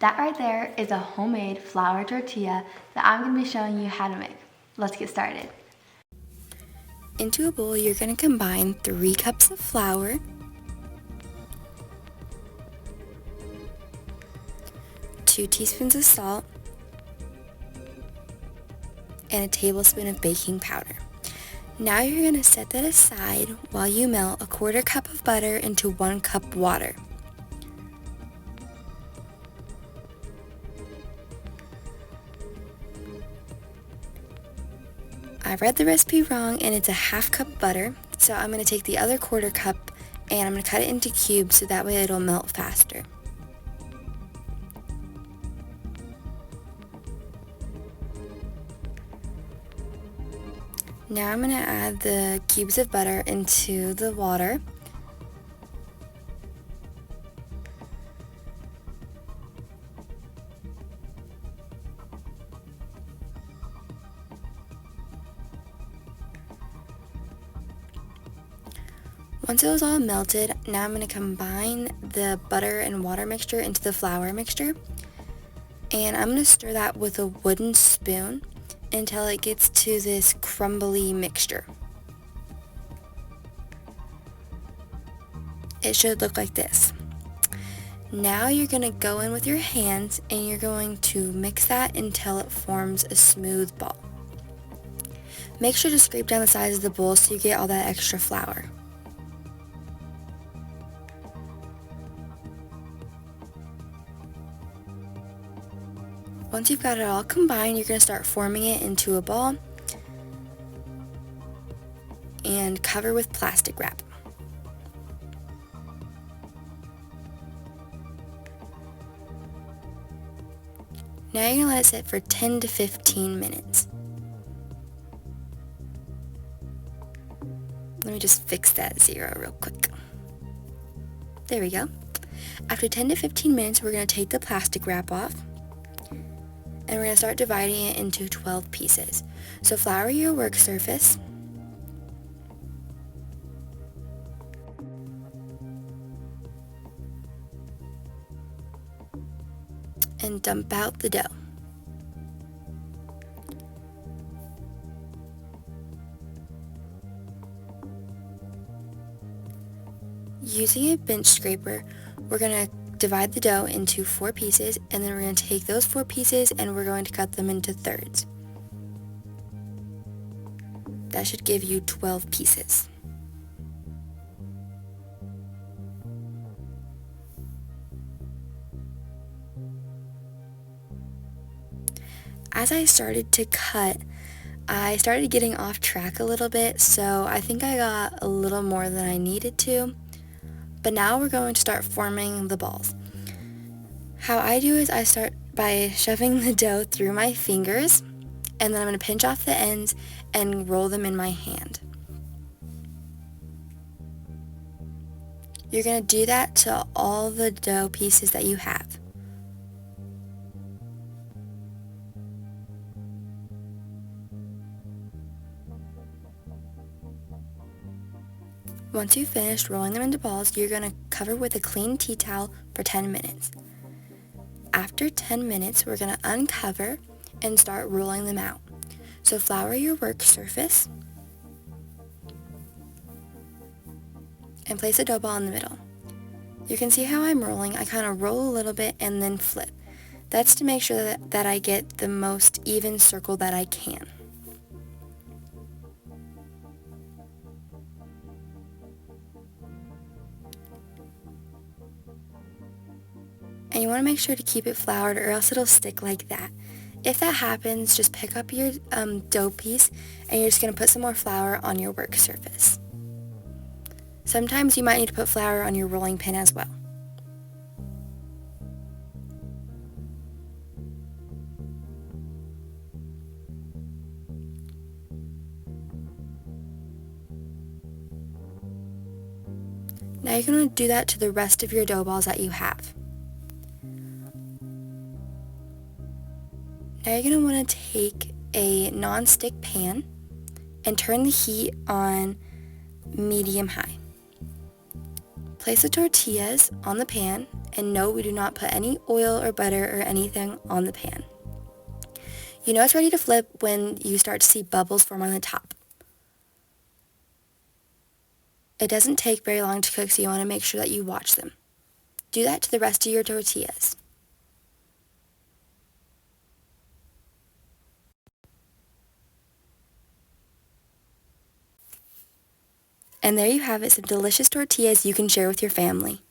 That right there is a homemade flour tortilla that I'm going to be showing you how to make. Let's get started. Into a bowl, you're going to combine 3 cups of flour, 2 teaspoons of salt, and a tablespoon of baking powder. Now you're going to set that aside while you melt a 1/4 cup of butter into 1 cup water. I read the recipe wrong and it's a 1/2 cup butter, so I'm going to take the other 1/4 cup and I'm going to cut it into cubes so that way it'll melt faster. Now I'm going to add the cubes of butter into the water. Once it was all melted, now I'm going to combine the butter and water mixture into the flour mixture. And I'm going to stir that with a wooden spoon until it gets to this crumbly mixture. It should look like this. Now you're going to go in with your hands and you're going to mix that until it forms a smooth ball. Make sure to scrape down the sides of the bowl so you get all that extra flour. Once you've got it all combined, you're going to start forming it into a ball and cover with plastic wrap. Now you're going to let it sit for 10 to 15 minutes. Let me just fix that 0 real quick. There we go. After 10 to 15 minutes, we're going to take the plastic wrap off. And we're going to start dividing it into 12 pieces. So flour your work surface. And dump out the dough. Using a bench scraper, we're going to divide the dough into 4 pieces, and then we're going to take those 4 pieces and we're going to cut them into thirds. That should give you 12 pieces. As I started to cut, I started getting off track a little bit, so I think I got a little more than I needed to. But now we're going to start forming the balls. How I do is I start by shoving the dough through my fingers, and then I'm going to pinch off the ends and roll them in my hand. You're going to do that to all the dough pieces that you have. Once you've finished rolling them into balls, you're going to cover with a clean tea towel for 10 minutes. After 10 minutes, we're going to uncover and start rolling them out. So flour your work surface and place a dough ball in the middle. You can see how I'm rolling. I kind of roll a little bit and then flip. That's to make sure that I get the most even circle that I can. And you want to make sure to keep it floured or else it'll stick like that. If that happens, just pick up your dough piece and you're just going to put some more flour on your work surface. Sometimes you might need to put flour on your rolling pin as well. Now you're going to do that to the rest of your dough balls that you have. Now you're going to want to take a non-stick pan and turn the heat on medium-high. Place the tortillas on the pan, and no, we do not put any oil or butter or anything on the pan. You know it's ready to flip when you start to see bubbles form on the top. It doesn't take very long to cook, so you want to make sure that you watch them. Do that to the rest of your tortillas. And there you have it, some delicious tortillas you can share with your family.